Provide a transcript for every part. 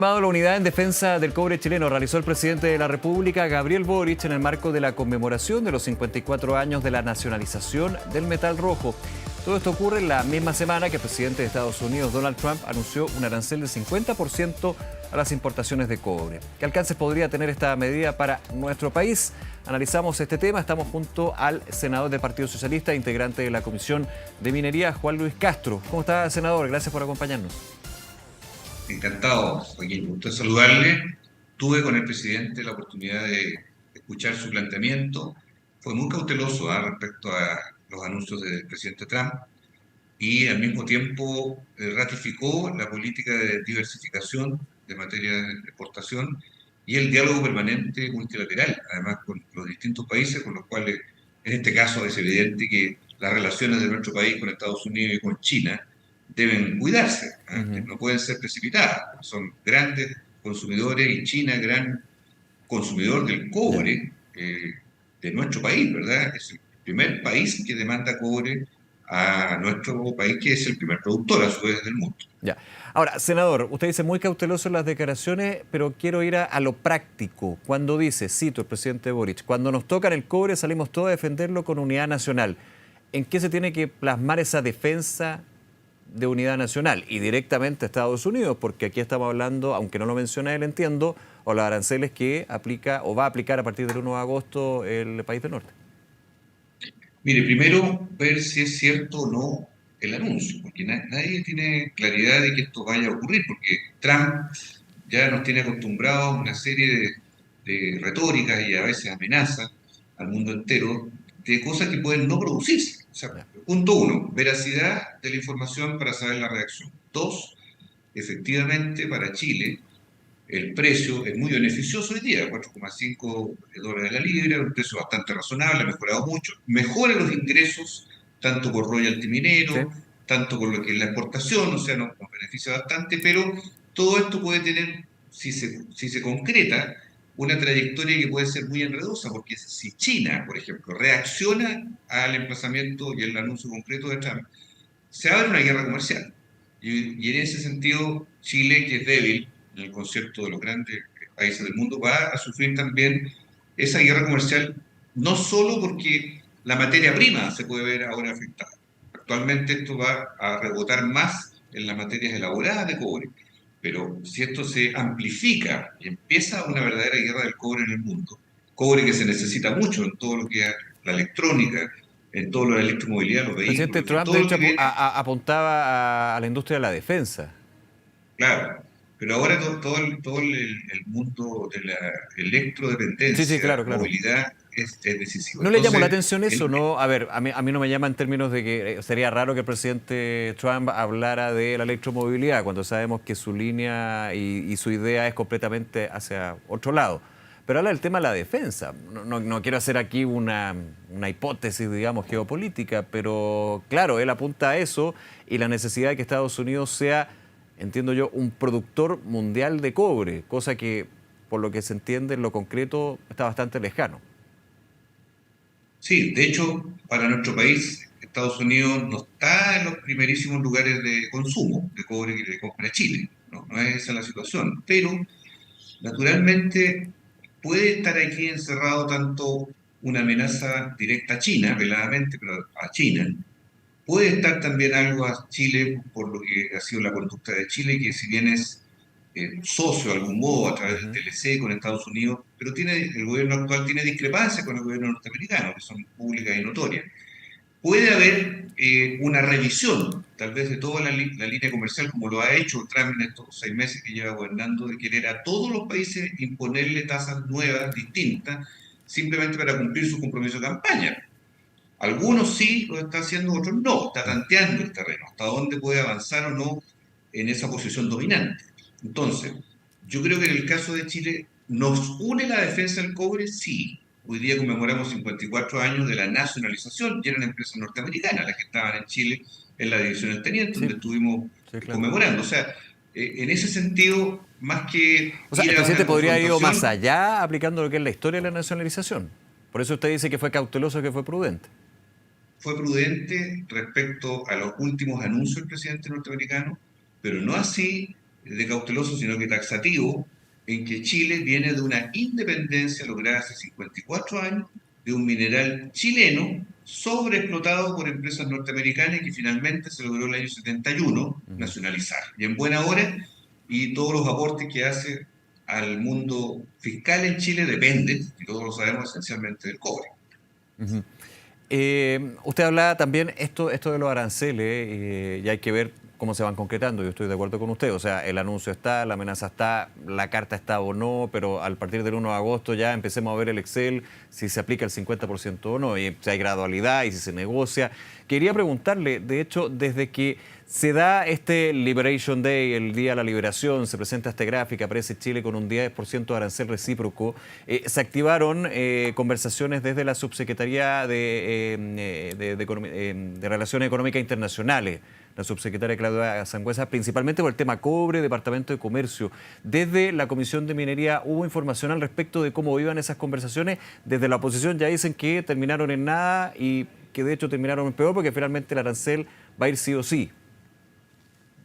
La unidad en defensa del cobre chileno realizó el presidente de la República, Gabriel Boric, en el marco de la conmemoración de los 54 años de la nacionalización del metal rojo. Todo esto ocurre en la misma semana que el presidente de Estados Unidos, Donald Trump, anunció un arancel del 50% a las importaciones de cobre. ¿Qué alcances podría tener esta medida para nuestro país? Analizamos este tema. Estamos junto al senador del Partido Socialista, integrante de la Comisión de Minería, Juan Luis Castro. ¿Cómo está, senador? Gracias por acompañarnos. Encantado, Joaquín, gusto de saludarle. Tuve con el presidente la oportunidad de escuchar su planteamiento. Fue muy cauteloso respecto a los anuncios del presidente Trump y al mismo tiempo ratificó la política de diversificación de materia de exportación y el diálogo permanente multilateral, además con los distintos países con los cuales, en este caso, es evidente que las relaciones de nuestro país con Estados Unidos y con China deben cuidarse, no pueden ser precipitadas. Son grandes consumidores y China gran consumidor del cobre de nuestro país, ¿verdad? Es el primer país que demanda cobre a nuestro país, que es el primer productor a su vez del mundo. Ya. Ahora, senador, usted dice muy cauteloso en las declaraciones, pero quiero ir a lo práctico. Cuando dice, cito el presidente Boric, cuando nos tocan el cobre salimos todos a defenderlo con unidad nacional. ¿En qué se tiene que plasmar esa defensa de unidad nacional? Y directamente a Estados Unidos, porque aquí estamos hablando, aunque no lo menciona él, entiendo, o los aranceles que aplica o va a aplicar a partir del 1 de agosto el país del norte. Mire, primero ver si es cierto o no el anuncio, porque nadie tiene claridad de que esto vaya a ocurrir, porque Trump ya nos tiene acostumbrados a una serie de retóricas y a veces amenazas al mundo entero de cosas que pueden no producirse. O sea, Ya. punto uno, veracidad de la información para saber la reacción. Dos, efectivamente para Chile el precio es muy beneficioso hoy día, 4,5 dólares la libra, un precio bastante razonable, ha mejorado mucho. Mejora los ingresos, tanto por royalty ¿Sí? minero, tanto por lo que es la exportación, o sea, nos beneficia bastante, pero todo esto puede tener, si se concreta, una trayectoria que puede ser muy enredosa, porque si China, por ejemplo, reacciona al emplazamiento y el anuncio concreto de Trump, se abre una guerra comercial. Y en ese sentido, Chile, que es débil en el concierto de los grandes países del mundo, va a sufrir también esa guerra comercial, no solo porque la materia prima se puede ver ahora afectada. Actualmente esto va a rebotar más en las materias elaboradas de cobre, pero si esto se amplifica y empieza una verdadera guerra del cobre en el mundo, cobre que se necesita mucho en todo lo que es la electrónica, en todo lo de la electromovilidad, los El presidente vehículos, en Trump, todo de lo hecho, que viene. apuntaba a la industria de la defensa. Claro, pero ahora todo el mundo de la Sí, sí, electrodependencia, claro, claro. movilidad, es decisivo. ¿No le llamó la Entonces, atención eso, el- no? A ver, a mí no me llama en términos de que sería raro que el presidente Trump hablara de la electromovilidad cuando sabemos que su línea y su idea es completamente hacia otro lado. Pero habla del tema de la defensa. No quiero hacer aquí una hipótesis, digamos, geopolítica, pero claro, él apunta a eso y la necesidad de que Estados Unidos sea, entiendo yo, un productor mundial de cobre, cosa que, por lo que se entiende en lo concreto, está bastante lejano. sí, de hecho, para nuestro país, Estados Unidos no está en los primerísimos lugares de consumo de cobre que le compra Chile. No, no es esa la situación. Pero, naturalmente, puede estar aquí encerrado tanto una amenaza directa a China, veladamente, pero a China. Puede estar también algo a Chile por lo que ha sido la conducta de Chile, que si bien es socio de algún modo a través del Ujú. TLC con Estados Unidos, pero el gobierno actual tiene discrepancias con el gobierno norteamericano, que son públicas y notorias. Puede haber una revisión, tal vez de toda la línea comercial, como lo ha hecho Trump en estos 6 meses que lleva gobernando, de querer a todos los países imponerle tasas nuevas, distintas, simplemente para cumplir su compromiso de campaña. Algunos sí lo está haciendo, otros no. Está tanteando el terreno, hasta dónde puede avanzar o no en esa posición dominante. Entonces, yo creo que en el caso de Chile, ¿nos une la defensa del cobre? Sí. Hoy día conmemoramos 54 años de la nacionalización y eran empresas norteamericanas las que estaban en Chile en la división del Teniente, Sí, donde estuvimos sí, claro. conmemorando. O sea, en ese sentido, más que O sea, el ir a presidente una podría haber ido más confrontación, allá aplicando lo que es la historia de la nacionalización. Por eso usted dice que fue cauteloso, que fue prudente. fue prudente respecto a los últimos anuncios del presidente norteamericano, pero no así de cauteloso, sino que taxativo, en que Chile viene de una independencia lograda hace 54 años, de un mineral chileno sobreexplotado por empresas norteamericanas y que finalmente se logró en el año 71 Ujú, nacionalizar. Y en buena hora, y todos los aportes que hace al mundo fiscal en Chile dependen, y todos lo sabemos, esencialmente del cobre. ujú. Usted hablaba también esto de los aranceles y hay que ver cómo se van concretando. Yo estoy de acuerdo con usted. O sea, el anuncio está, la amenaza está, la carta está o no, pero al partir del 1 de agosto ya empecemos a ver el Excel, si se aplica el 50% o no, y si hay gradualidad y si se negocia. Quería preguntarle, de hecho, desde que se da este Liberation Day, el Día de la Liberación, se presenta esta gráfica, aparece Chile con un 10% de arancel recíproco. Se activaron conversaciones desde la Subsecretaría de Relaciones Económicas Internacionales, la subsecretaria Claudia Sangüesa, principalmente por el tema cobre, Departamento de Comercio. Desde la Comisión de Minería, ¿hubo información al respecto de cómo iban esas conversaciones? Desde la oposición ya dicen que terminaron en nada y que de hecho terminaron en peor porque finalmente el arancel va a ir sí o sí.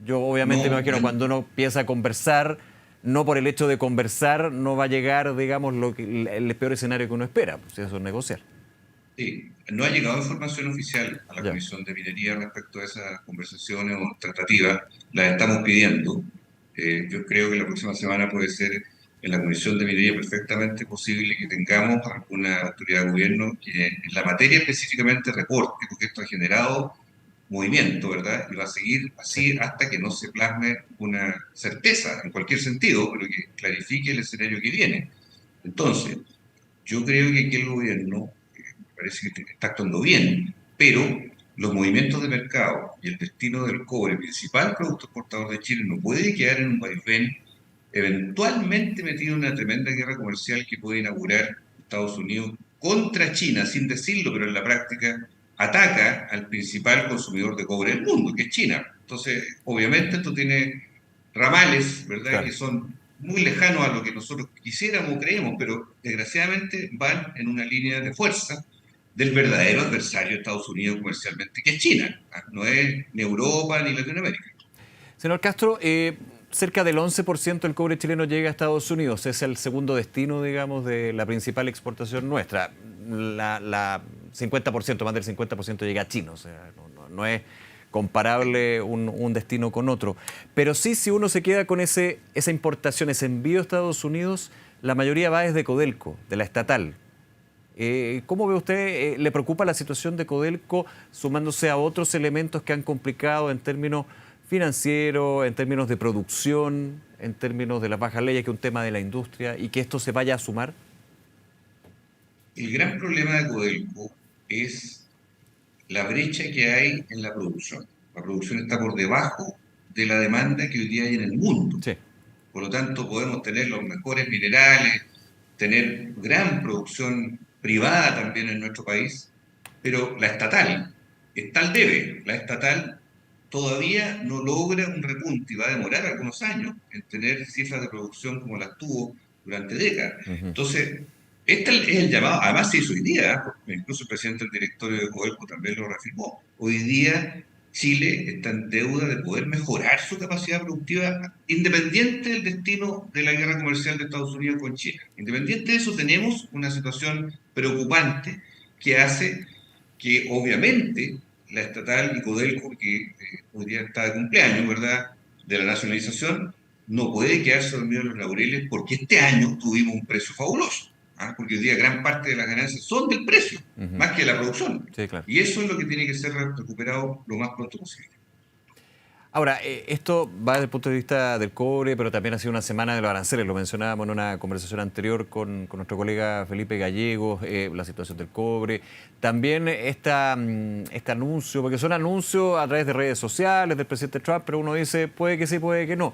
Yo obviamente me No, imagino cuando uno empieza a conversar, no por el hecho de conversar, no va a llegar, digamos, el peor escenario que uno espera, pues eso es negociar. sí, no ha llegado información oficial a la Ya. Comisión de Minería respecto a esas conversaciones o tratativas. Las estamos pidiendo. Yo creo que la próxima semana puede ser en la Comisión de Minería perfectamente posible que tengamos alguna autoridad de gobierno que en la materia específicamente reporte, porque esto ha generado movimiento, ¿verdad? Y va a seguir Sí. así hasta que no se plasme una certeza en cualquier sentido, pero que clarifique el escenario que viene. Entonces, yo creo que aquí el gobierno parece que está actuando bien, pero los movimientos de mercado y el destino del cobre, principal producto exportador de Chile, no puede quedar en un vaivén eventualmente metido en una tremenda guerra comercial que puede inaugurar Estados Unidos contra China, sin decirlo, pero en la práctica ataca al principal consumidor de cobre del mundo, que es China. Entonces, obviamente esto tiene ramales, ¿verdad?, Claro. que son muy lejanos a lo que nosotros quisiéramos o creemos, pero desgraciadamente van en una línea de fuerza del verdadero adversario de Estados Unidos comercialmente, que es China. ¿Ah? No es ni Europa ni Latinoamérica. Señor Castro, cerca del 11% del cobre chileno llega a Estados Unidos. Es el segundo destino, digamos, de la principal exportación nuestra. La 50%, más del 50% llega a China. O sea, no es comparable un destino con otro. Pero sí, si uno se queda con esa importación, ese envío a Estados Unidos, la mayoría va desde Codelco, de la estatal. ¿Cómo ve usted? ¿Le preocupa la situación de Codelco sumándose a otros elementos que han complicado en términos financieros, en términos de producción, en términos de las bajas leyes, que es un tema de la industria, y que esto se vaya a sumar? El gran problema de Codelco es la brecha que hay en la producción. La producción está por debajo de la demanda que hoy día hay en el mundo. Sí. Por lo tanto, podemos tener los mejores minerales, tener gran producción privada también en nuestro país, pero la estatal está al debe. La estatal todavía no logra un repunte y va a demorar algunos años en tener cifras de producción como las tuvo durante décadas. Ujú. Entonces, este es el llamado, además se hizo hoy día, incluso el presidente del directorio de Codelco también lo reafirmó. Hoy día Chile está en deuda de poder mejorar su capacidad productiva independiente del destino de la guerra comercial de Estados Unidos con China. Independiente de eso, tenemos una situación preocupante que hace que obviamente la estatal y Codelco, que hoy día está de cumpleaños, ¿verdad?, de la nacionalización, no puede quedarse dormido en los laureles porque este año tuvimos un precio fabuloso. ¿Ah? Porque hoy día gran parte de las ganancias son del precio, Ujú. más que de la producción. Sí, claro. Y eso es lo que tiene que ser recuperado lo más pronto posible. Ahora, esto va desde el punto de vista del cobre, pero también ha sido una semana de los aranceles. Lo mencionábamos en una conversación anterior con nuestro colega Felipe Gallegos, la situación del cobre. También este anuncio, porque son anuncios a través de redes sociales del presidente Trump, pero uno dice puede que sí, puede que no.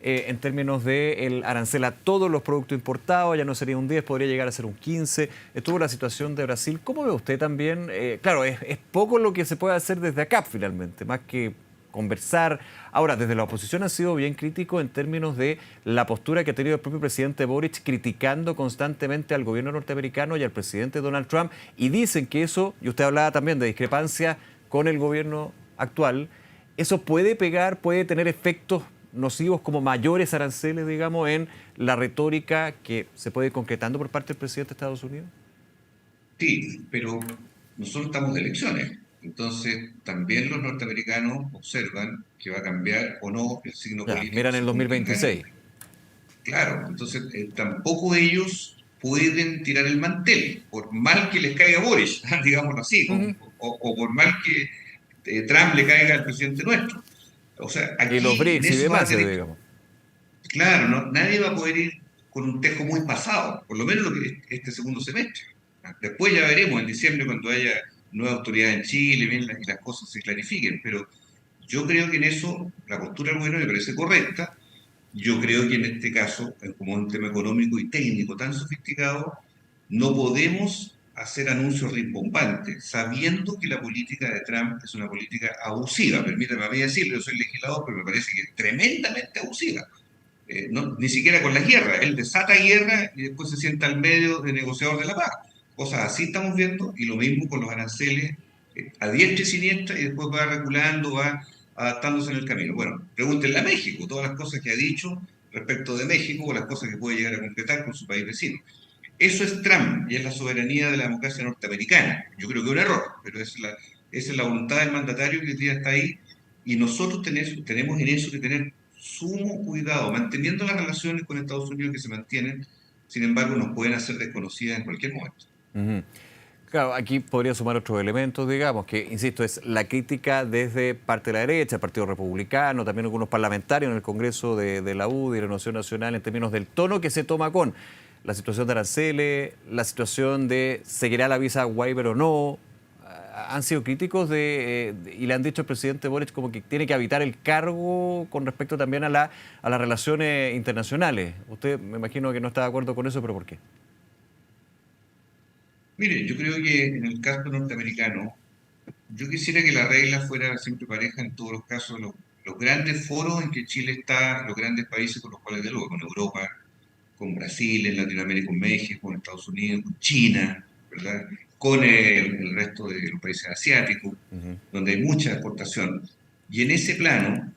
En términos del arancel a todos los productos importados, ya no sería un 10, podría llegar a ser un 15. Estuvo la situación de Brasil. ¿Cómo ve usted también? Claro, es poco lo que se puede hacer desde acá finalmente, más que conversar. Ahora, desde la oposición ha sido bien crítico en términos de la postura que ha tenido el propio presidente Boric, criticando constantemente al gobierno norteamericano y al presidente Donald Trump, y dicen que eso, y usted hablaba también de discrepancia con el gobierno actual, eso puede pegar, puede tener efectos nocivos como mayores aranceles, digamos, en la retórica que se puede ir concretando por parte del presidente de Estados Unidos? Sí, pero nosotros estamos de elecciones. Entonces, también los norteamericanos observan que va a cambiar o no el signo Ya, político miran el según quien gane. 2026. Claro, entonces tampoco ellos pueden tirar el mantel, por mal que les caiga Boris, digámoslo así, Ujú. o por mal que Trump le caiga al presidente nuestro. O sea, Y los aquí en BRICS y eso va a demás, tener, digamos. claro, nadie va a poder ir con un tejo muy pasado, por lo menos lo que este segundo semestre. Después ya veremos en diciembre cuando haya nueva autoridad en Chile bien, y las cosas se clarifiquen, pero yo creo que en eso la postura del gobierno me parece correcta. Yo creo que en este caso, como un tema económico y técnico tan sofisticado, no podemos hacer anuncios rimbombantes, sabiendo que la política de Trump es una política abusiva. Permítame a mí decirlo, yo soy legislador, pero me parece que es tremendamente abusiva. Ni siquiera con la guerra. Él desata guerra y después se sienta al medio de negociador de la paz. Cosas así estamos viendo, y lo mismo con los aranceles a diestra y siniestra, y después va reculando, va adaptándose en el camino. Bueno, pregúntenle a México todas las cosas que ha dicho respecto de México o las cosas que puede llegar a concretar con su país vecino. Eso es Trump y es la soberanía de la democracia norteamericana. Yo creo que es un error, pero esa es la voluntad del mandatario que hoy día está ahí, y nosotros tenemos en eso que tener sumo cuidado, manteniendo las relaciones con Estados Unidos que se mantienen, sin embargo nos pueden hacer desconocidas en cualquier momento. Ujú. Claro, aquí podría sumar otros elementos, digamos, que, insisto, es la crítica desde parte de la derecha, el Partido Republicano, también algunos parlamentarios en el Congreso de la UDI y la Renovación Nacional, en términos del tono que se toma con la situación de aranceles, la situación de seguirá la visa waiver o no. Han sido críticos y le han dicho al presidente Boric como que tiene que habitar el cargo con respecto también a las relaciones internacionales. Usted me imagino que no está de acuerdo con eso, pero ¿por qué? Mire, yo creo que en el caso norteamericano, yo quisiera que la regla fuera siempre pareja en todos los casos, los grandes foros en que Chile está, los grandes países con los cuales dialoga, con Europa, con Brasil, en Latinoamérica, con México, con Estados Unidos, con China, ¿verdad? Con el resto de los países asiáticos, Ujú. donde hay mucha exportación. Y en ese plano,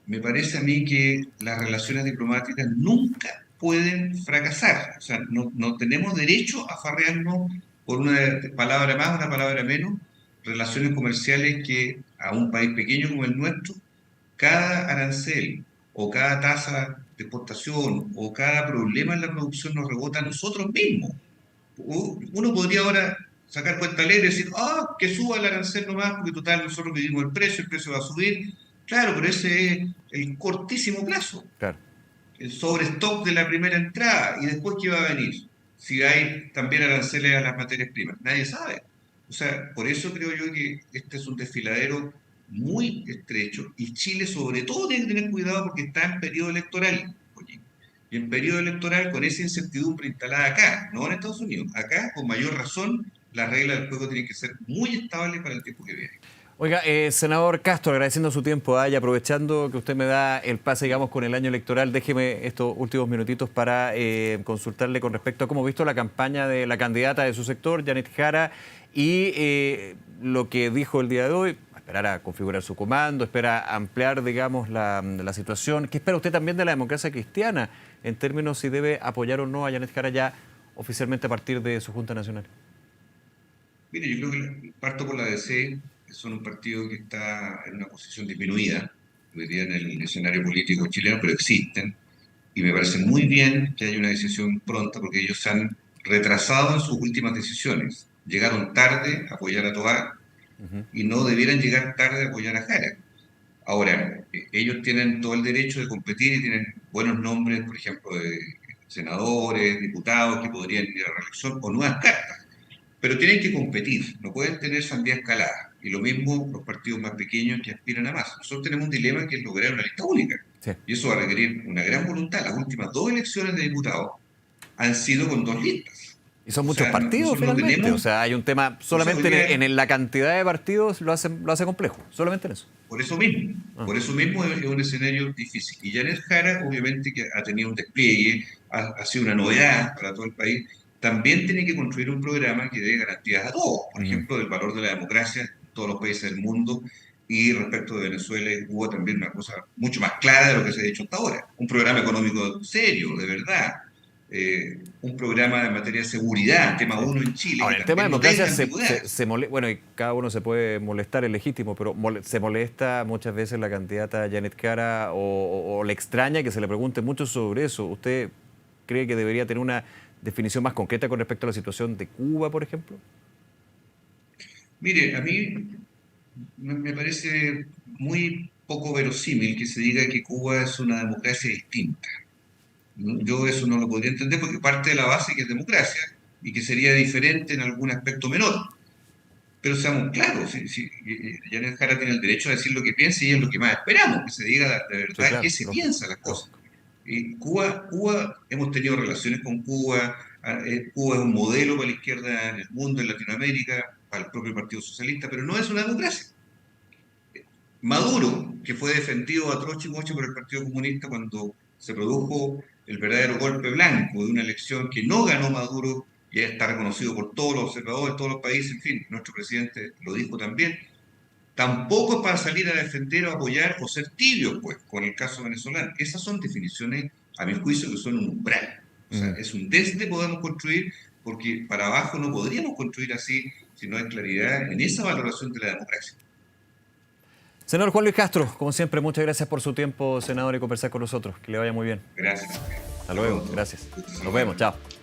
me parece a mí que las relaciones diplomáticas nunca pueden fracasar. O sea, no tenemos derecho a farrearnos por una palabra más, una palabra menos, relaciones comerciales que a un país pequeño como el nuestro, cada arancel o cada tasa de exportación o cada problema en la producción nos rebota a nosotros mismos. Uno podría ahora sacar cuenta alegre y decir, que suba el arancel nomás, porque total nosotros medimos el precio va a subir. Claro, pero ese es el cortísimo plazo, Claro. el sobrestock de la primera entrada. ¿Y después qué va a venir? Si hay también aranceles a las materias primas. Nadie sabe. O sea, por eso creo yo que este es un desfiladero muy estrecho, y Chile sobre todo tiene que tener cuidado porque está en periodo electoral. Oye, y en periodo electoral, con esa incertidumbre instalada acá, no en Estados Unidos, acá con mayor razón, las reglas del juego tienen que ser muy estables para el tiempo que viene. Oiga, senador Castro, agradeciendo su tiempo y aprovechando que usted me da el pase, digamos, con el año electoral, déjeme estos últimos minutitos para consultarle con respecto a cómo ha visto la campaña de la candidata de su sector, Janet Jara, y lo que dijo el día de hoy. Esperar a configurar su comando, espera ampliar, digamos, la situación. ¿Qué espera usted también de la democracia cristiana en términos si debe apoyar o no a Janet Jara ya oficialmente a partir de su Junta Nacional? Mire, yo creo que parto por la DC, que son un partido que está en una posición disminuida, hoy día en el escenario político chileno, pero existen, y me parece muy bien que haya una decisión pronta, porque ellos se han retrasado en sus últimas decisiones. Llegaron tarde a apoyar a Toá Ujú. y no debieran llegar tarde a apoyar a Jara. Ahora, ellos tienen todo el derecho de competir y tienen buenos nombres, por ejemplo, de senadores, diputados que podrían ir a reelección o nuevas cartas, pero tienen que competir, no pueden tener sandía escalada. Y lo mismo los partidos más pequeños que aspiran a más. Nosotros tenemos un dilema que es lograr una lista única. Sí. Y eso va a requerir una gran voluntad. Las últimas dos elecciones de diputados han sido con dos listas. Y son O muchos sea, partidos nosotros no finalmente. O tenemos, sea, hay un tema o sea, hoy solamente día, en la cantidad de partidos lo hace complejo. Solamente en eso. Ah. por eso mismo es un escenario difícil. Y Janet Jara, obviamente, que ha tenido un despliegue, ha sido una novedad para todo el país, también tiene que construir un programa que dé garantías a todos, por Ujú. ejemplo, del valor de la democracia en todos los países del mundo, y respecto de Venezuela y Cuba también una cosa mucho más clara de lo que se ha dicho hasta ahora. Un programa económico serio, de verdad. Un programa en materia de seguridad, tema Sí. uno en Chile, Ahora, que el tema de también no democracia tenga ambigüedades. bueno, y cada uno se puede molestar, es legítimo, pero se molesta muchas veces la candidata Janet Jara o le extraña que se le pregunte mucho sobre eso. ¿Usted cree que debería tener una definición más concreta con respecto a la situación de Cuba, por ejemplo? Mire, a mí me parece muy poco verosímil que se diga que Cuba es una democracia distinta. ¿No? Yo eso no lo podría entender porque parte de la base que es democracia y que sería diferente en algún aspecto menor. Pero seamos claros, Janet Jara tiene el derecho a decir lo que piensa y es lo que más esperamos, que se diga de Sí, verdad qué claro, se lógico, piensa las cosas. lógico. Y Cuba, hemos tenido relaciones con Cuba, Cuba es un modelo para la izquierda en el mundo, en Latinoamérica, para el propio Partido Socialista, pero no es una democracia. Maduro, que fue defendido a troche y moche por el Partido Comunista cuando se produjo el verdadero golpe blanco de una elección que no ganó Maduro, ya está reconocido por todos los observadores, todos los países, en fin, nuestro presidente lo dijo también, tampoco es para salir a defender o apoyar o ser tibios, pues, con el caso venezolano. Esas son definiciones, a mi juicio, que son un umbral. O sea, Mm. es un desde podemos construir, porque para abajo no podríamos construir así si no hay claridad en esa valoración de la democracia. Senador Juan Luis Castro, como siempre, muchas gracias por su tiempo, senador, y conversar con nosotros. Que le vaya muy bien. Gracias. Hasta Hasta luego, pronto. gracias. Gusto Nos vemos, saludarlo. chao.